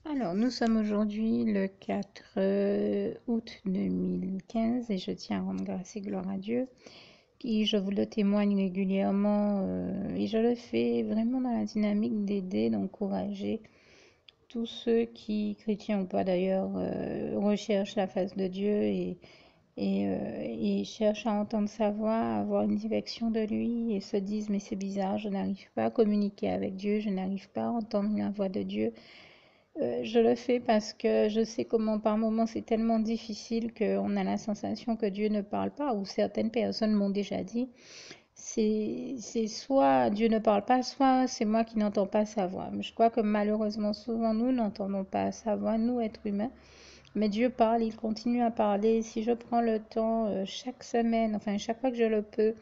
Alors, nous sommes aujourd'hui le 4 août 2015 et je tiens à rendre grâce et gloire à Dieu qui, je vous le témoigne régulièrement et je le fais vraiment dans la dynamique d'aider, d'encourager tous ceux qui, chrétiens ou pas d'ailleurs, recherchent la face de Dieu et cherchent à entendre sa voix, à avoir une direction de lui et se disent mais c'est bizarre, je n'arrive pas à communiquer avec Dieu, je n'arrive pas à entendre la voix de Dieu. Je le fais parce que je sais comment par moments c'est tellement difficile qu'on a la sensation que Dieu ne parle pas, ou certaines personnes m'ont déjà dit. C'est soit Dieu ne parle pas, soit c'est moi qui n'entends pas sa voix. Mais je crois que malheureusement, souvent, nous n'entendons pas sa voix, nous, êtres humains. Mais Dieu parle, il continue à parler. Si je prends le temps chaque semaine, enfin chaque fois que je le peux,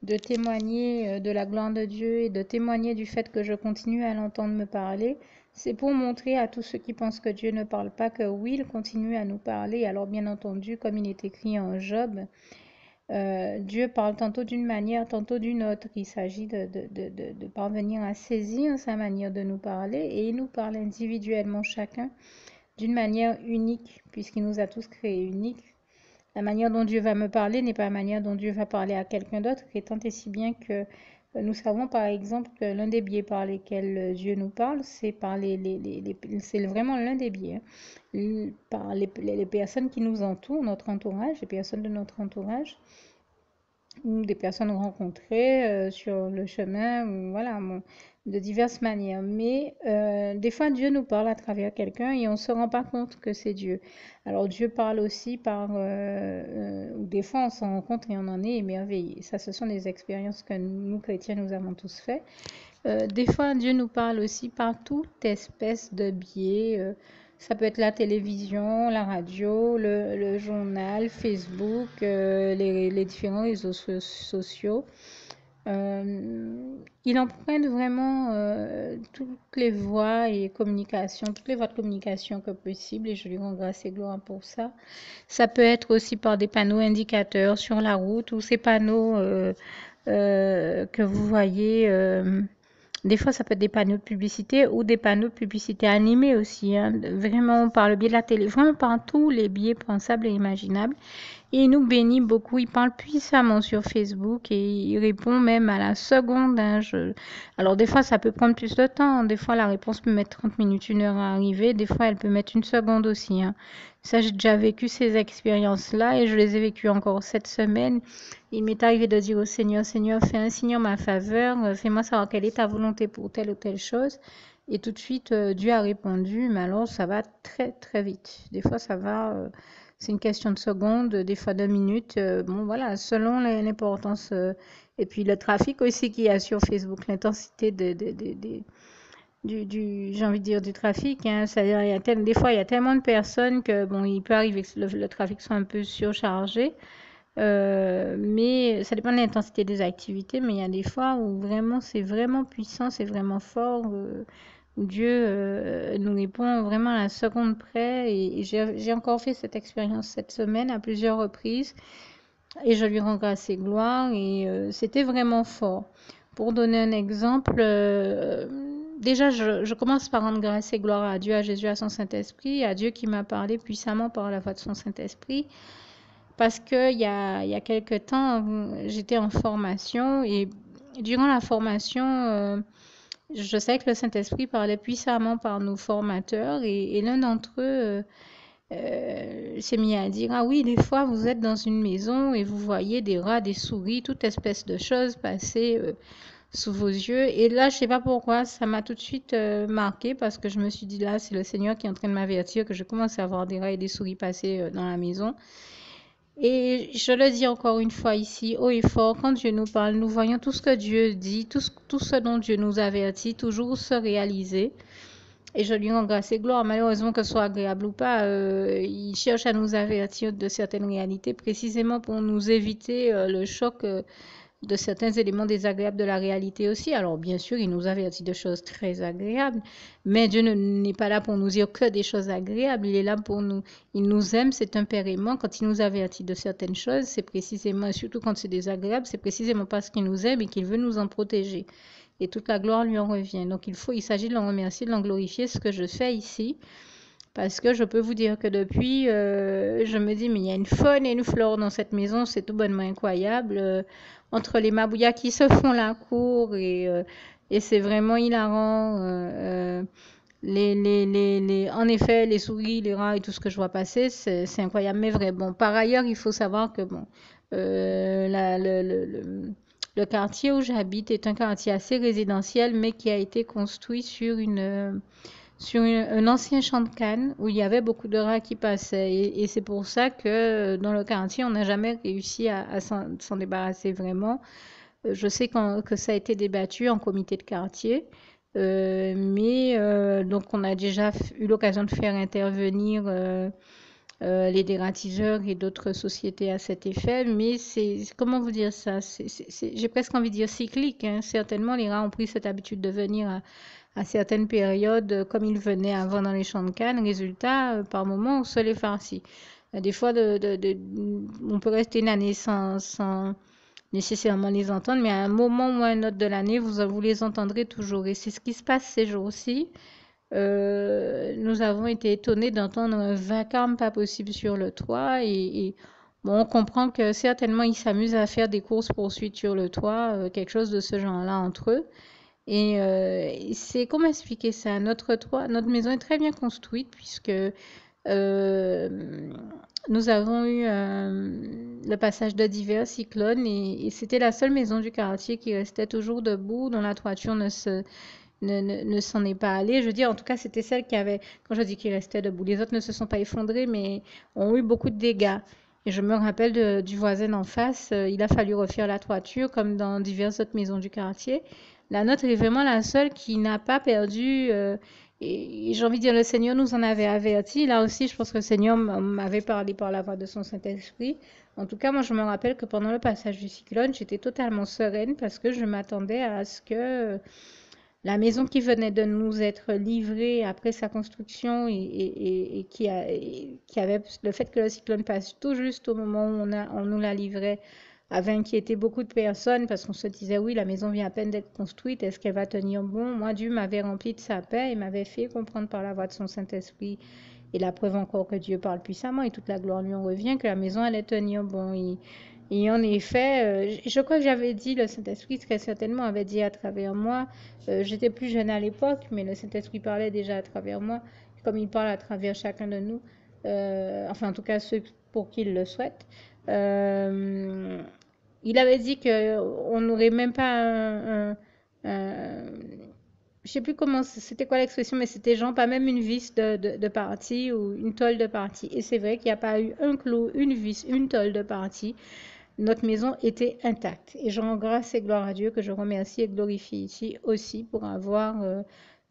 de témoigner de la gloire de Dieu et de témoigner du fait que je continue à l'entendre me parler, c'est pour montrer à tous ceux qui pensent que Dieu ne parle pas que oui, il continue à nous parler. Alors bien entendu, comme il est écrit en Job, Dieu parle tantôt d'une manière, tantôt d'une autre. Il s'agit de parvenir à saisir sa manière de nous parler et il nous parle individuellement chacun d'une manière unique, puisqu'il nous a tous créés uniques. La manière dont Dieu va me parler n'est pas la manière dont Dieu va parler à quelqu'un d'autre, et tant et si bien que nous savons par exemple que l'un des biais par lesquels Dieu nous parle, c'est par c'est vraiment l'un des biais, hein, par les personnes qui nous entourent, notre entourage, les personnes de notre entourage, ou des personnes rencontrées sur le chemin, ou voilà, bon, de diverses manières. Mais des fois, Dieu nous parle à travers quelqu'un et on ne se rend pas compte que c'est Dieu. Alors Dieu parle aussi par, ou des fois on s'en rend compte et on en est émerveillé. Ça, ce sont des expériences que nous, chrétiens, nous avons tous fait. Des fois, Dieu nous parle aussi par toute espèce de biais. Ça peut être la télévision, la radio, le journal, Facebook, les différents réseaux sociaux. Il emprunte vraiment toutes les voies et communications, toutes les voies de communication que possible et je lui rends grâce et gloire pour ça. Ça peut être aussi par des panneaux indicateurs sur la route ou ces panneaux que vous voyez. Des fois, ça peut être des panneaux de publicité ou des panneaux de publicité animés aussi, hein, vraiment par le biais de la télé, vraiment par tous les biais pensables et imaginables. Et il nous bénit beaucoup. Il parle puissamment sur Facebook et il répond même à la seconde, hein. Alors, des fois, ça peut prendre plus de temps. Des fois, la réponse peut mettre 30 minutes, 1 heure à arriver. Des fois, elle peut mettre 1 seconde aussi, hein. Ça, j'ai déjà vécu ces expériences-là et je les ai vécues encore cette semaine. Il m'est arrivé de dire au Seigneur, Seigneur, fais un signe en ma faveur, fais-moi savoir quelle est ta volonté pour telle ou telle chose. Et tout de suite, Dieu a répondu, mais alors ça va très très vite. Des fois, ça va, c'est une question de secondes, des fois de minutes. Bon, voilà, selon l'importance. Et puis le trafic aussi qu'il y a sur Facebook, l'intensité j'ai envie de dire, du trafic, hein. C'est-à-dire, des fois, il y a tellement de personnes que, bon, il peut arriver que le trafic soit un peu surchargé. Mais ça dépend de l'intensité des activités, mais il y a des fois où vraiment c'est vraiment puissant, c'est vraiment fort, où Dieu nous répond vraiment à la seconde près. Et j'ai encore fait cette expérience cette semaine à plusieurs reprises et je lui rends grâce et gloire et c'était vraiment fort. Pour donner un exemple, déjà je commence par rendre grâce et gloire à Dieu, à Jésus, à son Saint-Esprit, à Dieu qui m'a parlé puissamment par la voix de son Saint-Esprit. Parce qu'il y a quelques temps, j'étais en formation et durant la formation, je sais que le Saint-Esprit parlait puissamment par nos formateurs et l'un d'entre eux s'est mis à dire, ah oui, des fois vous êtes dans une maison et vous voyez des rats, des souris, toute espèce de choses passer sous vos yeux. Et là, je sais pas pourquoi, ça m'a tout de suite marqué parce que je me suis dit, là, c'est le Seigneur qui est en train de m'avertir que je commence à avoir des rats et des souris passer dans la maison. Et je le dis encore une fois ici, haut et fort, quand Dieu nous parle, nous voyons tout ce que Dieu dit, tout ce dont Dieu nous avertit, toujours se réaliser. Et je lui rends grâce et gloire. Malheureusement, que ce soit agréable ou pas, il cherche à nous avertir de certaines réalités, précisément pour nous éviter le choc de certains éléments désagréables de la réalité aussi. Alors, bien sûr, il nous avertit de choses très agréables, mais Dieu n'est pas là pour nous dire que des choses agréables. Il est là pour nous. Il nous aime, c'est un père aimant. Quand il nous avertit de certaines choses, c'est précisément, surtout quand c'est désagréable, c'est précisément parce qu'il nous aime et qu'il veut nous en protéger. et toute la gloire lui en revient. Donc il s'agit de le remercier, de l'en glorifier, ce que je fais ici. Parce que je peux vous dire que depuis, je me dis, mais il y a une faune et une flore dans cette maison, c'est tout bonnement incroyable. Entre les mabouillas qui se font la cour et c'est vraiment hilarant. En effet, les souris, les rats et tout ce que je vois passer, c'est incroyable, mais vrai. Bon, par ailleurs, il faut savoir que bon, le quartier où j'habite est un quartier assez résidentiel, mais qui a été construit sur un ancien champ de canne où il y avait beaucoup de rats qui passaient. Et c'est pour ça que dans le quartier, on n'a jamais réussi à s'en débarrasser vraiment. Je sais que ça a été débattu en comité de quartier, mais donc on a déjà eu l'occasion de faire intervenir les dératiseurs et d'autres sociétés à cet effet, mais comment vous dire ça? J'ai presque envie de dire cyclique, hein. Certainement, les rats ont pris cette habitude de venir à certaines périodes, comme ils venaient avant dans les champs de canne. Résultat, par moment, on se les farcit. Des fois, on peut rester une année sans nécessairement les entendre, mais à un moment ou à un autre de l'année, vous les entendrez toujours. Et c'est ce qui se passe ces jours-ci. Nous avons été étonnés d'entendre un vacarme pas possible sur le toit et bon, on comprend que certainement ils s'amusent à faire des courses-poursuites sur le toit, quelque chose de ce genre-là entre eux. Et c'est comment expliquer ça? Notre toit, notre maison est très bien construite puisque nous avons eu le passage de divers cyclones et c'était la seule maison du quartier qui restait toujours debout, dont la toiture ne s'en est pas allée. Je veux dire, en tout cas, c'était celle qui avait, quand je dis qu'il restait debout, les autres ne se sont pas effondrés, mais ont eu beaucoup de dégâts. Et je me rappelle du voisin en face, il a fallu refaire la toiture, comme dans diverses autres maisons du quartier. La nôtre est vraiment la seule qui n'a pas perdu. Et j'ai envie de dire, le Seigneur nous en avait averti. Là aussi, je pense que le Seigneur m'avait parlé par la voix de son Saint-Esprit. En tout cas, moi, je me rappelle que pendant le passage du cyclone, j'étais totalement sereine parce que je m'attendais à ce que la maison qui venait de nous être livrée après sa construction et qui avait le fait que le cyclone passe tout juste au moment où on nous la livrait avait inquiété beaucoup de personnes parce qu'on se disait oui, la maison vient à peine d'être construite, est-ce qu'elle va tenir bon? Moi, Dieu m'avait rempli de sa paix et m'avait fait comprendre par la voix de son Saint-Esprit et la preuve encore que Dieu parle puissamment et toute la gloire lui en revient, que la maison allait tenir bon. Et en effet, je crois que j'avais dit, le Saint-Esprit très certainement avait dit à travers moi, j'étais plus jeune à l'époque, mais le Saint-Esprit parlait déjà à travers moi, comme il parle à travers chacun de nous, enfin en tout cas ceux pour qui il le souhaite. Il avait dit qu'on n'aurait même pas je sais plus comment, c'était quoi l'expression, mais c'était genre pas même une vis de partie ou une tôle de partie. Et c'est vrai qu'il n'y a pas eu un clou, une vis, une tôle de partie. Notre maison était intacte. Et je rends grâce et gloire à Dieu que je remercie et glorifie ici aussi pour avoir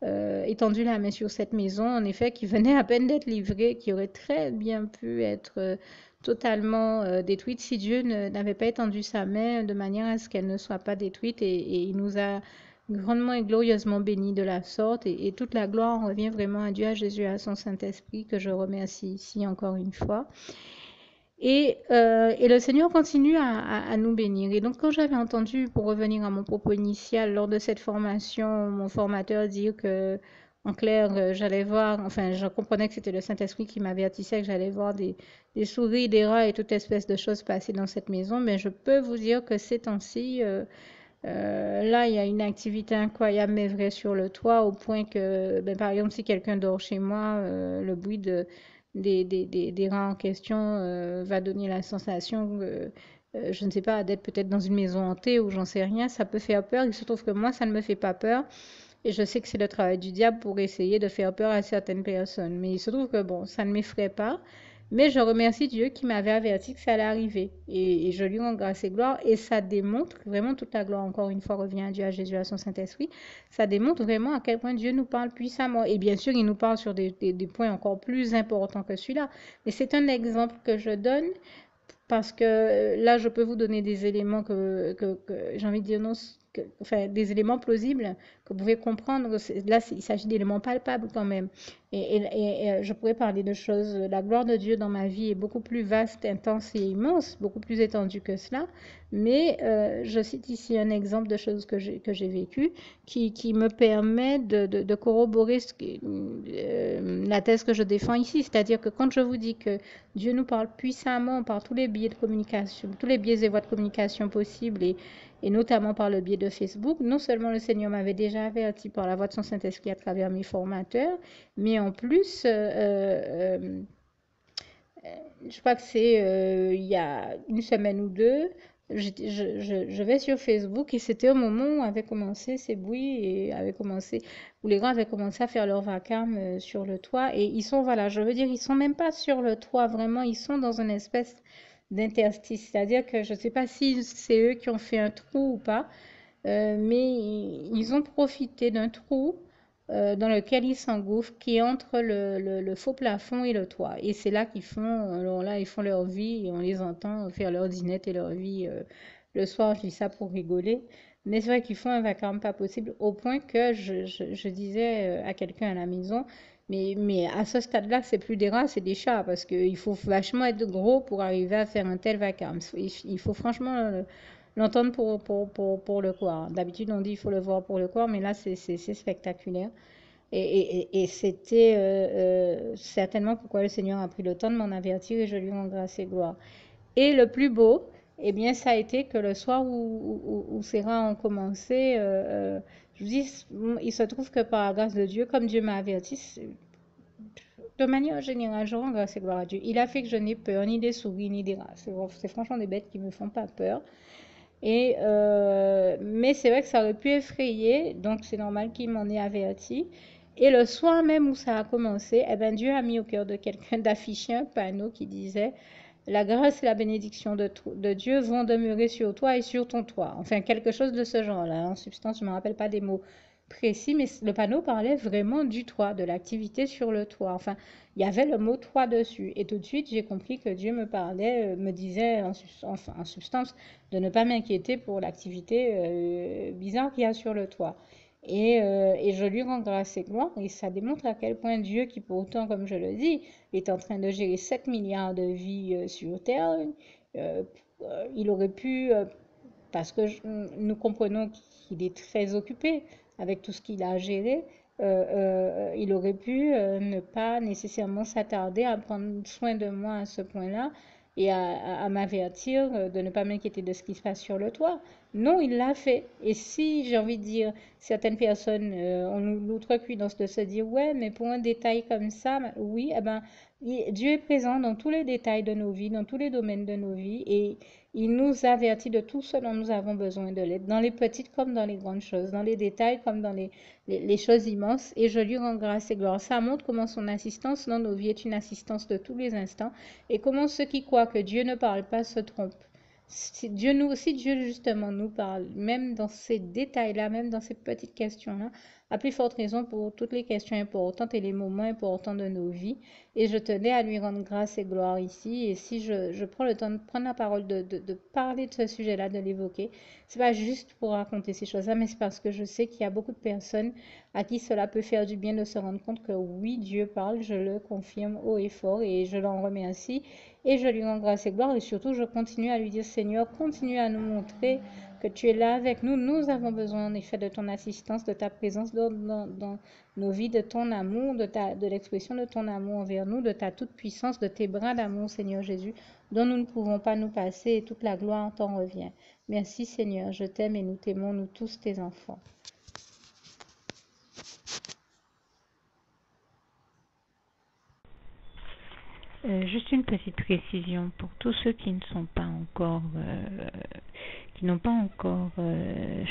étendu la main sur cette maison, en effet, qui venait à peine d'être livrée, qui aurait très bien pu être totalement détruite si Dieu n'avait pas étendu sa main de manière à ce qu'elle ne soit pas détruite. Et il nous a grandement et glorieusement bénis de la sorte. Et toute la gloire en revient vraiment à Dieu, à Jésus, à son Saint-Esprit, que je remercie ici encore une fois. Et le Seigneur continue à nous bénir. Et donc, quand j'avais entendu, pour revenir à mon propos initial, lors de cette formation, mon formateur dire que, en clair, j'allais voir, enfin, je comprenais que c'était le Saint-Esprit qui m'avertissait que j'allais voir des souris, des rats et toute espèce de choses passer dans cette maison. Mais je peux vous dire que ces temps-ci, là, il y a une activité incroyable, mais vraie sur le toit, au point que, ben, par exemple, si quelqu'un dort chez moi, le bruit des rats en question va donner la sensation, je ne sais pas, d'être peut-être dans une maison hantée ou j'en sais rien. Ça peut faire peur. Il se trouve que moi, ça ne me fait pas peur. Et je sais que c'est le travail du diable pour essayer de faire peur à certaines personnes. Mais il se trouve que, bon, ça ne m'effraie pas. Mais je remercie Dieu qui m'avait averti que ça allait arriver. Et je lui rends grâce et gloire. Et ça démontre, vraiment toute la gloire, encore une fois, revient à Dieu, à Jésus, à son Saint-Esprit. Ça démontre vraiment à quel point Dieu nous parle puissamment. Et bien sûr, il nous parle sur des points encore plus importants que celui-là. Mais c'est un exemple que je donne parce que là, je peux vous donner des éléments que j'ai envie de dire non, enfin, des éléments plausibles que vous pouvez comprendre. Là, il s'agit d'éléments palpables quand même. Et je pourrais parler de choses. La gloire de Dieu dans ma vie est beaucoup plus vaste, intense et immense, beaucoup plus étendue que cela. Mais je cite ici un exemple de choses que j'ai vécues qui me permet de corroborer la thèse que je défends ici. C'est-à-dire que quand je vous dis que Dieu nous parle puissamment par tous les biais de communication, tous les biais et voies de communication possibles et notamment par le biais de Facebook, non seulement le Seigneur m'avait déjà averti par la voix de son Saint-Esprit à travers mes formateurs, mais en plus, je crois que c'est il y a une semaine ou deux, je vais sur Facebook et c'était au moment où avaient commencé ces bruits et où les gens avaient commencé à faire leur vacarme sur le toit. Et ils sont, voilà, je veux dire, ils sont même pas sur le toit, vraiment, ils sont dans une espèce d'interstice. C'est-à-dire que je ne sais pas si c'est eux qui ont fait un trou ou pas, mais ils ont profité d'un trou dans lequel ils s'engouffrent, qui est entre le faux plafond et le toit. Et c'est là qu'ils font, alors là, ils font leur vie et on les entend faire leur dinette et leur vie le soir. Je dis ça pour rigoler. Mais c'est vrai qu'ils font un vacarme pas possible au point que je disais à quelqu'un à la maison, mais à ce stade-là, c'est plus des rats, c'est des chats, parce qu'il faut vachement être gros pour arriver à faire un tel vacarme. Il faut franchement l'entendre pour le croire. D'habitude, on dit il faut le voir pour le croire, mais là, c'est spectaculaire. Et c'était certainement pourquoi le Seigneur a pris le temps de m'en avertir et je lui rends grâce et gloire. Et le plus beau, eh bien, ça a été que le soir où ces rats ont commencé, je vous dis, il se trouve que par la grâce de Dieu, comme Dieu m'a averti, de manière générale, je rends grâce et gloire à Dieu. Il a fait que je n'ai peur ni des souris ni des rats. C'est franchement des bêtes qui me font pas peur. Mais c'est vrai que ça aurait pu effrayer, donc c'est normal qu'il m'en ait averti. Et le soir même où ça a commencé, eh ben Dieu a mis au cœur de quelqu'un d'afficher un panneau qui disait la grâce et la bénédiction de Dieu vont demeurer sur toi et sur ton toit. Enfin, quelque chose de ce genre-là. En substance, je ne me rappelle pas des mots précis, mais le panneau parlait vraiment du toit, de l'activité sur le toit. Enfin, il y avait le mot toit dessus. Et tout de suite, j'ai compris que Dieu me parlait, me disait en substance de ne pas m'inquiéter pour l'activité bizarre qu'il y a sur le toit. Et je lui rends grâce et gloire. Et ça démontre à quel point Dieu, qui pourtant, comme je le dis, est en train de gérer 7 milliards de vies sur Terre, euh, il aurait pu, parce que nous comprenons qu'il est très occupé avec tout ce qu'il a géré, il aurait pu ne pas nécessairement s'attarder à prendre soin de moi à ce point-là et à m'avertir de ne pas m'inquiéter de ce qui se passe sur le toit. Non, il l'a fait. Et si, j'ai envie de dire, certaines personnes ont l'outrecuidance de se dire, ouais, mais pour un détail comme ça, oui, eh ben, Dieu est présent dans tous les détails de nos vies, dans tous les domaines de nos vies, et il nous avertit de tout ce dont nous avons besoin de l'aide, dans les petites comme dans les grandes choses, dans les détails comme dans les choses immenses. Et je lui rends grâce et gloire. Ça montre comment son assistance dans nos vies est une assistance de tous les instants et comment ceux qui croient que Dieu ne parle pas se trompent. Si Dieu justement nous parle, même dans ces détails-là, même dans ces petites questions-là, à plus forte raison pour toutes les questions importantes et les moments importants de nos vies. Et je tenais à lui rendre grâce et gloire ici. Et si je prends le temps de prendre la parole, de parler de ce sujet-là, de l'évoquer, c'est pas juste pour raconter ces choses-là, mais c'est parce que je sais qu'il y a beaucoup de personnes à qui cela peut faire du bien de se rendre compte que oui, Dieu parle, je le confirme haut et fort et je l'en remercie. Et je lui rends grâce et gloire et surtout je continue à lui dire Seigneur, continue à nous montrer que tu es là avec nous. Nous avons besoin en effet de ton assistance, de ta présence dans nos vies, de ton amour, de l'expression de ton amour envers nous, de ta toute puissance, de tes bras d'amour, Seigneur Jésus, dont nous ne pouvons pas nous passer et toute la gloire t'en revient. Merci Seigneur, je t'aime et nous t'aimons, nous tous tes enfants. Juste une petite précision pour tous ceux qui ne sont pas encore, qui n'ont pas encore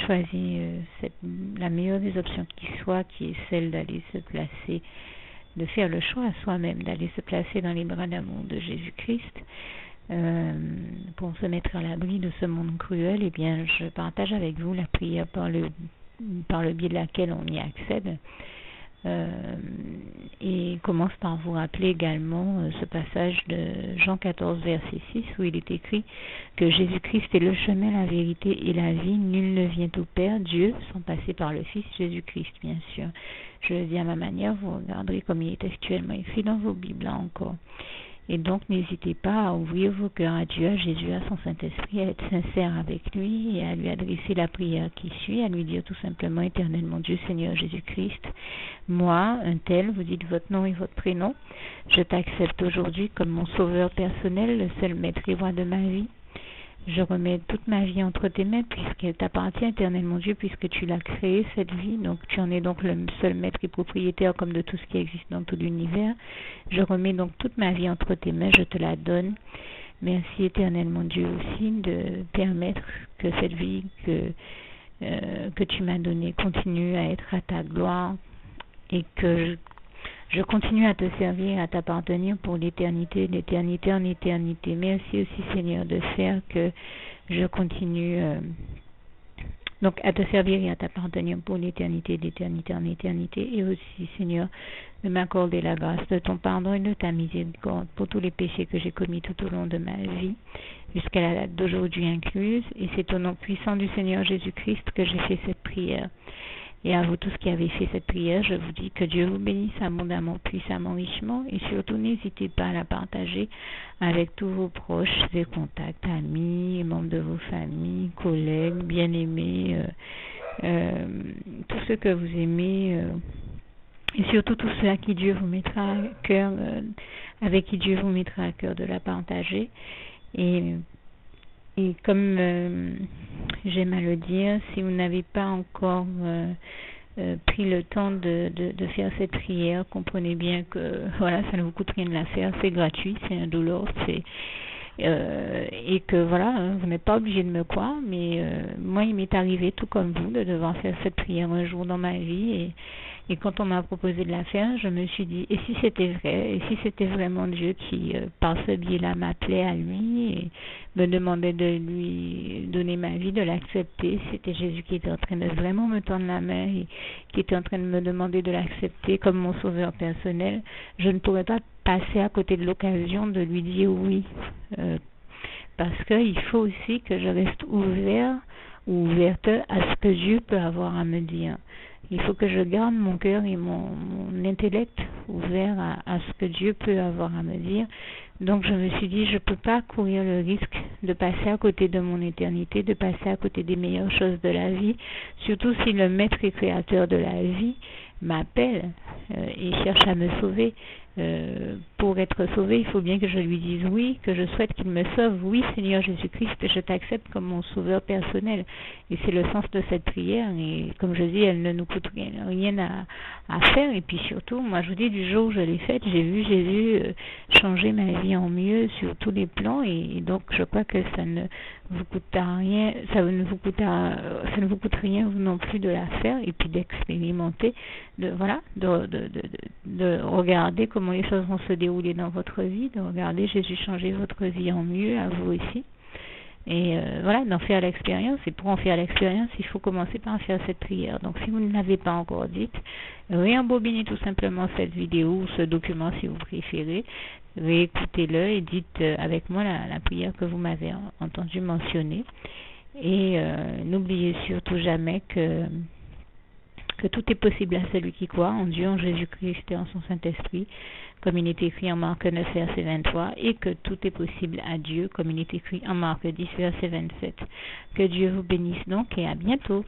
choisi la meilleure des options qui soit, qui est celle d'aller se placer, de faire le choix à soi-même, d'aller se placer dans les bras d'amour de Jésus-Christ, pour se mettre à l'abri de ce monde cruel. Eh bien, je partage avec vous la prière par le biais de laquelle on y accède. et commence par vous rappeler également ce passage de Jean 14, verset 6, où il est écrit que Jésus-Christ est le chemin, la vérité et la vie. Nul ne vient au Père, Dieu, sans passer par le Fils Jésus-Christ, bien sûr. Je le dis à ma manière, vous regarderez comme il est actuellement écrit dans vos Bibles là encore. Et donc, n'hésitez pas à ouvrir vos cœurs à Dieu, à Jésus, à son Saint-Esprit, à être sincère avec lui et à lui adresser la prière qui suit, à lui dire tout simplement, Éternel mon Dieu, Seigneur Jésus-Christ, moi, un tel, vous dites votre nom et votre prénom, je t'accepte aujourd'hui comme mon sauveur personnel, le seul maître et roi de ma vie. Je remets toute ma vie entre tes mains puisqu'elle t'appartient, Éternel mon Dieu, puisque tu l'as créée, cette vie. Donc tu en es donc le seul maître et propriétaire comme de tout ce qui existe dans tout l'univers. Je remets donc toute ma vie entre tes mains, je te la donne. Merci, Éternel mon Dieu, aussi de permettre que cette vie que tu m'as donnée continue à être à ta gloire et que je continue à te servir, à t'appartenir pour l'éternité, d'éternité en éternité. Merci aussi, Seigneur, de faire que je continue donc à te servir et à t'appartenir pour l'éternité, d'éternité en éternité. Et aussi, Seigneur, de m'accorder la grâce de ton pardon et de ta miséricorde pour tous les péchés que j'ai commis tout au long de ma vie, jusqu'à la date d'aujourd'hui incluse. Et c'est au nom puissant du Seigneur Jésus-Christ que j'ai fait cette prière. Et à vous tous qui avez fait cette prière, je vous dis que Dieu vous bénisse abondamment, puissamment, richement. Et surtout, n'hésitez pas à la partager avec tous vos proches et contacts, amis, membres de vos familles, collègues, bien-aimés, tous ceux que vous aimez. Et surtout tous ceux à qui Dieu vous mettra à cœur, avec qui Dieu vous mettra à cœur de la partager. Et comme j'aime à le dire, si vous n'avez pas encore pris le temps de faire cette prière, comprenez bien que voilà, ça ne vous coûte rien de la faire, c'est gratuit, c'est indolore, et que voilà, vous n'êtes pas obligé de me croire, mais moi il m'est arrivé tout comme vous de devoir faire cette prière un jour dans ma vie, et quand on m'a proposé de la faire, je me suis dit, et si c'était vrai, et si c'était vraiment Dieu qui, par ce biais-là, m'appelait à lui et me demandait de lui donner ma vie, de l'accepter, c'était Jésus qui était en train de vraiment me tendre la main et qui était en train de me demander de l'accepter comme mon sauveur personnel, je ne pourrais pas passer à côté de l'occasion de lui dire oui, parce qu'il faut aussi que je reste ouvert ou ouverte à ce que Dieu peut avoir à me dire. Il faut que je garde mon cœur et mon intellect ouvert à ce que Dieu peut avoir à me dire. Donc je me suis dit, je ne peux pas courir le risque de passer à côté de mon éternité, de passer à côté des meilleures choses de la vie, surtout si le maître et créateur de la vie m'appelle et cherche à me sauver. Pour être sauvé, il faut bien que je lui dise oui, que je souhaite qu'il me sauve. Oui, Seigneur Jésus-Christ, je t'accepte comme mon sauveur personnel. Et c'est le sens de cette prière. Et comme je dis, elle ne nous coûte rien à faire. Et puis surtout, moi je vous dis, du jour où je l'ai faite, j'ai vu Jésus changer ma vie en mieux sur tous les plans. Et donc je crois que ça ne vous coûte rien, ça ne vous coûte rien vous non plus de la faire et puis d'expérimenter, de regarder comment les choses vont se dérouler dans votre vie, de regarder Jésus changer votre vie en mieux, à vous aussi. Et voilà, d'en faire l'expérience. Et pour en faire l'expérience, il faut commencer par faire cette prière. Donc si vous ne l'avez pas encore dite, réembobinez tout simplement cette vidéo ou ce document si vous préférez, réécoutez-le et dites avec moi la prière que vous m'avez entendu mentionner. Et n'oubliez surtout jamais que tout est possible à celui qui croit en Dieu, en Jésus-Christ et en son Saint-Esprit, comme il est écrit en Marc 9, verset 23, et que tout est possible à Dieu, comme il est écrit en Marc 10, verset 27. Que Dieu vous bénisse donc et à bientôt.